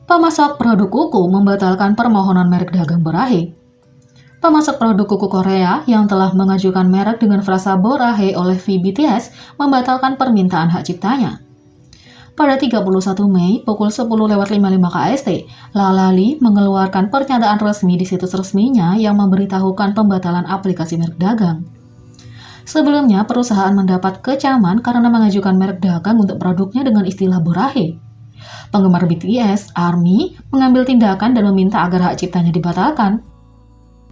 Pemasok produk kuku membatalkan permohonan merek dagang Borahe. Pemasok produk kuku Korea yang telah mengajukan merek dengan frasa Borahe oleh VBTS membatalkan permintaan hak ciptanya. Pada 31 Mei pukul 10.55 KST, Lalali mengeluarkan pernyataan resmi di situs resminya yang memberitahukan pembatalan aplikasi merek dagang. Sebelumnya, perusahaan mendapat kecaman karena mengajukan merek dagang untuk produknya dengan istilah Borahe. Penggemar BTS, ARMY, mengambil tindakan dan meminta agar hak ciptanya dibatalkan.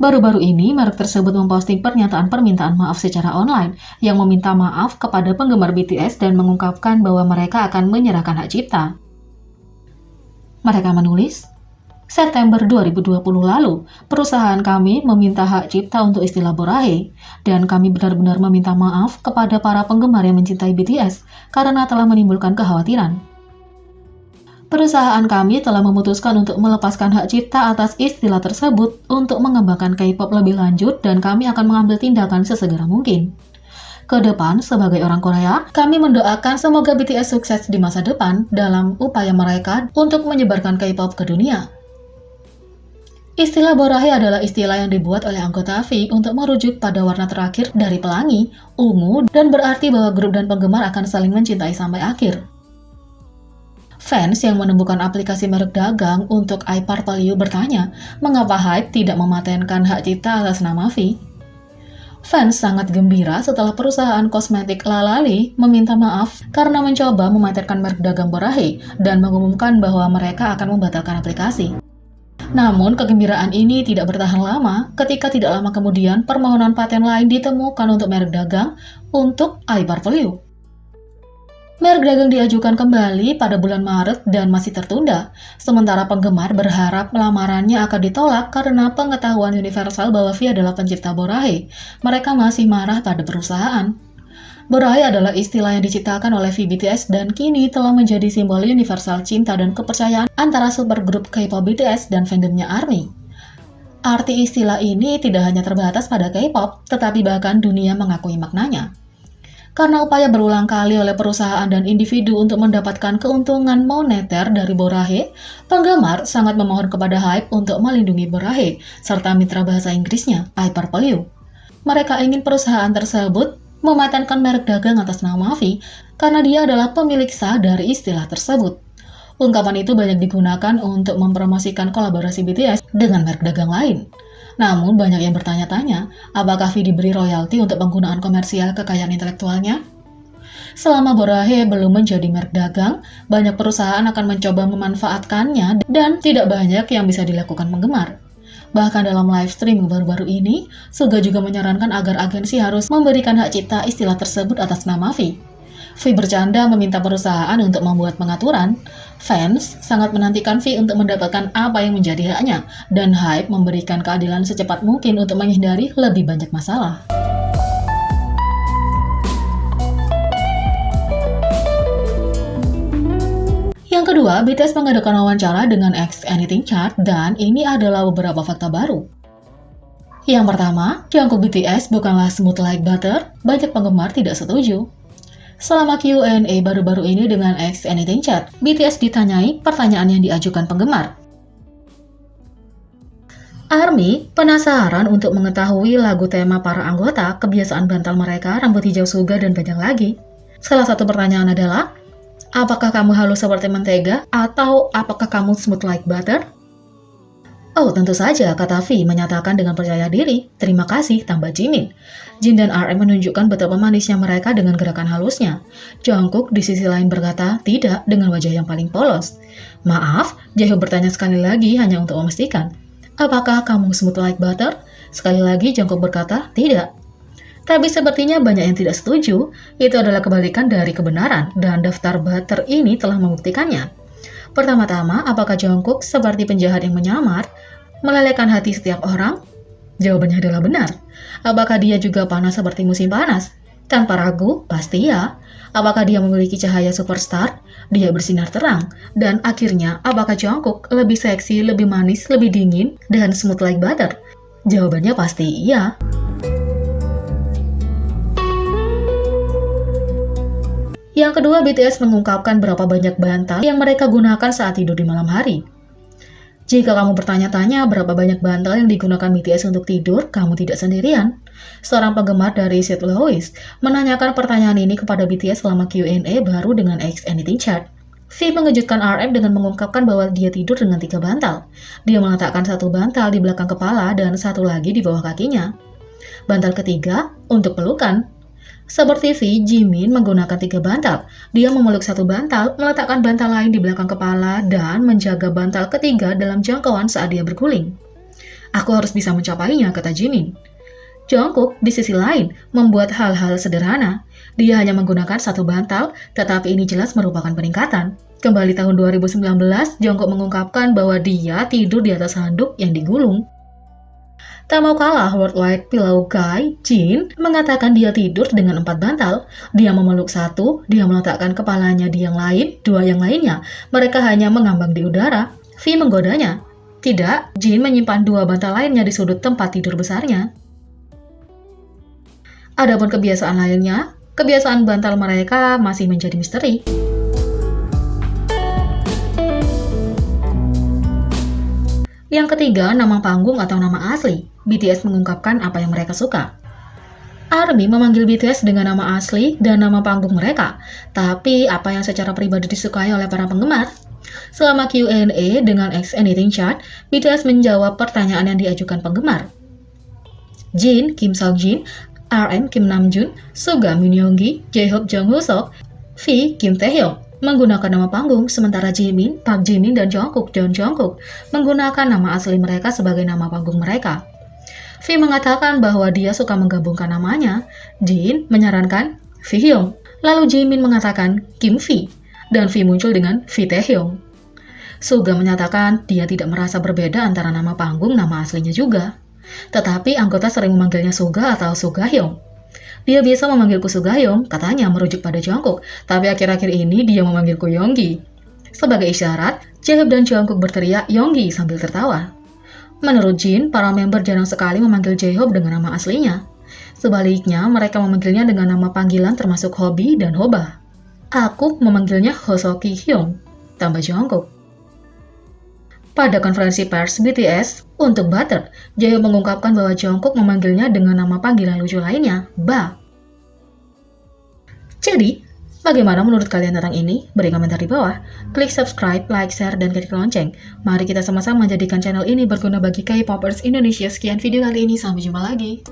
Baru-baru ini, merek tersebut memposting pernyataan permintaan maaf secara online yang meminta maaf kepada penggemar BTS dan mengungkapkan bahwa mereka akan menyerahkan hak cipta. Mereka menulis, September 2020 lalu, perusahaan kami meminta hak cipta untuk istilah Borahe, dan kami benar-benar meminta maaf kepada para penggemar yang mencintai BTS karena telah menimbulkan kekhawatiran. Perusahaan kami telah memutuskan untuk melepaskan hak cipta atas istilah tersebut untuk mengembangkan K-pop lebih lanjut dan kami akan mengambil tindakan sesegera mungkin. Ke depan, sebagai orang Korea, kami mendoakan semoga BTS sukses di masa depan dalam upaya mereka untuk menyebarkan K-pop ke dunia. Istilah Borahe adalah istilah yang dibuat oleh anggota V untuk merujuk pada warna terakhir dari pelangi, ungu, dan berarti bahwa grup dan penggemar akan saling mencintai sampai akhir. Fans yang menemukan aplikasi merek dagang untuk iPurple bertanya, mengapa Hype tidak mematenkan hak cipta atas nama V? Fans sangat gembira setelah perusahaan kosmetik Lalali meminta maaf karena mencoba mematenkan merek dagang Borahe dan mengumumkan bahwa mereka akan membatalkan aplikasi. Namun, kegembiraan ini tidak bertahan lama ketika tidak lama kemudian permohonan paten lain ditemukan untuk merek dagang untuk iPurple. Merek dagang diajukan kembali pada bulan Maret dan masih tertunda, sementara penggemar berharap lamarannya akan ditolak karena pengetahuan universal bahwa V adalah pencipta Borahe. Mereka masih marah pada perusahaan. Borahe adalah istilah yang diciptakan oleh VBTS dan kini telah menjadi simbol universal cinta dan kepercayaan antara supergrup K-pop BTS dan fandomnya ARMY. Arti istilah ini tidak hanya terbatas pada K-pop, tetapi bahkan dunia mengakui maknanya. Karena upaya berulang kali oleh perusahaan dan individu untuk mendapatkan keuntungan moneter dari Borahe, penggemar sangat memohon kepada Hype untuk melindungi Borahe, serta mitra bahasa Inggrisnya, iPurple. Mereka ingin perusahaan tersebut mematenkan merek dagang atas nama V, karena dia adalah pemilik sah dari istilah tersebut. Ungkapan itu banyak digunakan untuk mempromosikan kolaborasi BTS dengan merek dagang lain. Namun, banyak yang bertanya-tanya, apakah V diberi royalti untuk penggunaan komersial kekayaan intelektualnya? Selama Borahe belum menjadi merek dagang, banyak perusahaan akan mencoba memanfaatkannya dan tidak banyak yang bisa dilakukan penggemar. Bahkan dalam live stream baru-baru ini, Suga juga menyarankan agar agensi harus memberikan hak cipta istilah tersebut atas nama V. V bercanda meminta perusahaan untuk membuat pengaturan. Fans sangat menantikan V untuk mendapatkan apa yang menjadi haknya, dan Hype memberikan keadilan secepat mungkin untuk menghindari lebih banyak masalah. Yang kedua, BTS mengadakan wawancara dengan Ask Anything Chart, dan ini adalah beberapa fakta baru. Yang pertama, Jungkook BTS bukanlah smooth like butter, banyak penggemar tidak setuju. Selama Q&A baru-baru ini dengan Ask Anything Chat, BTS ditanyai pertanyaan yang diajukan penggemar. ARMY penasaran untuk mengetahui lagu tema para anggota, kebiasaan bantal mereka, rambut hijau Suga, dan banyak lagi. Salah satu pertanyaan adalah, apakah kamu halus seperti mentega atau apakah kamu smooth like butter? Oh, tentu saja, kata V menyatakan dengan percaya diri. Terima kasih, tambah Jimin. Jin dan RM menunjukkan betapa manisnya mereka dengan gerakan halusnya. Jungkook di sisi lain berkata, tidak, dengan wajah yang paling polos. Maaf, Jaehyuk bertanya sekali lagi hanya untuk memastikan. Apakah kamu smooth like butter? Sekali lagi Jungkook berkata, tidak. Tapi sepertinya banyak yang tidak setuju, itu adalah kebalikan dari kebenaran, dan daftar butter ini telah membuktikannya. Pertama-tama, apakah Jungkook seperti penjahat yang menyamar, melelehkan hati setiap orang? Jawabannya adalah benar. Apakah dia juga panas seperti musim panas? Tanpa ragu, pasti ya. Apakah dia memiliki cahaya superstar? Dia bersinar terang. Dan akhirnya, apakah Jungkook lebih seksi, lebih manis, lebih dingin, dan smooth like butter? Jawabannya pasti iya. Yang kedua, BTS mengungkapkan berapa banyak bantal yang mereka gunakan saat tidur di malam hari. Jika kamu bertanya-tanya berapa banyak bantal yang digunakan BTS untuk tidur, kamu tidak sendirian. Seorang penggemar dari Sid Lois menanyakan pertanyaan ini kepada BTS selama Q&A baru dengan X Anything Chat. V mengejutkan RM dengan mengungkapkan bahwa dia tidur dengan 3 bantal. Dia meletakkan satu bantal di belakang kepala dan satu lagi di bawah kakinya. Bantal ketiga untuk pelukan. Seperti V, Jimin menggunakan 3 bantal. Dia memeluk satu bantal, meletakkan bantal lain di belakang kepala, dan menjaga bantal ketiga dalam jangkauan saat dia berguling. Aku harus bisa mencapainya, kata Jimin. Jungkook di sisi lain membuat hal-hal sederhana. Dia hanya menggunakan satu bantal, tetapi ini jelas merupakan peningkatan. Kembali tahun 2019, Jungkook mengungkapkan bahwa dia tidur di atas handuk yang digulung. Tak mau kalah, Worldwide Pillow Guy, Jin, mengatakan dia tidur dengan 4 bantal. Dia memeluk satu, dia meletakkan kepalanya di yang lain, 2 yang lainnya. Mereka hanya mengambang di udara. V menggodanya. Tidak, Jin menyimpan 2 bantal lainnya di sudut tempat tidur besarnya. Adapun kebiasaan lainnya, kebiasaan bantal mereka masih menjadi misteri. Yang ketiga, nama panggung atau nama asli. BTS mengungkapkan apa yang mereka suka. ARMY memanggil BTS dengan nama asli dan nama panggung mereka, tapi apa yang secara pribadi disukai oleh para penggemar? Selama Q&A dengan X Anything Chat, BTS menjawab pertanyaan yang diajukan penggemar. Jin, Kim Seokjin, RM, Kim Namjoon, Suga, Min Yoongi, J-Hope, Jung Hoseok, V, Kim Taehyung menggunakan nama panggung, sementara Jimin, Park Jimin, dan Jungkook, John Jungkook menggunakan nama asli mereka sebagai nama panggung mereka. V mengatakan bahwa dia suka menggabungkan namanya. Jin menyarankan V Hyung, lalu Jimin mengatakan Kim V, dan V muncul dengan V Taehyung. Suga menyatakan dia tidak merasa berbeda antara nama panggung nama aslinya juga. Tetapi anggota sering memanggilnya Suga atau Sugahyung. Dia biasa memanggilku Sugahyung, katanya merujuk pada Jungkook, tapi akhir-akhir ini dia memanggilku Yoongi. Sebagai isyarat, J-Hope dan Jungkook berteriak Yoongi sambil tertawa. Menurut Jin, para member jarang sekali memanggil J-Hope dengan nama aslinya. Sebaliknya, mereka memanggilnya dengan nama panggilan termasuk Hobi dan Hoba. Aku memanggilnya Hoseok Hyung, tambah Jungkook. Pada konferensi pers BTS untuk Butter, J-Hope mengungkapkan bahwa Jungkook memanggilnya dengan nama panggilan lucu lainnya, Ba. Jadi, bagaimana menurut kalian tentang ini? Beri komentar di bawah. Klik subscribe, like, share, dan klik lonceng. Mari kita sama-sama menjadikan channel ini berguna bagi K-popers Indonesia. Sekian video kali ini, sampai jumpa lagi.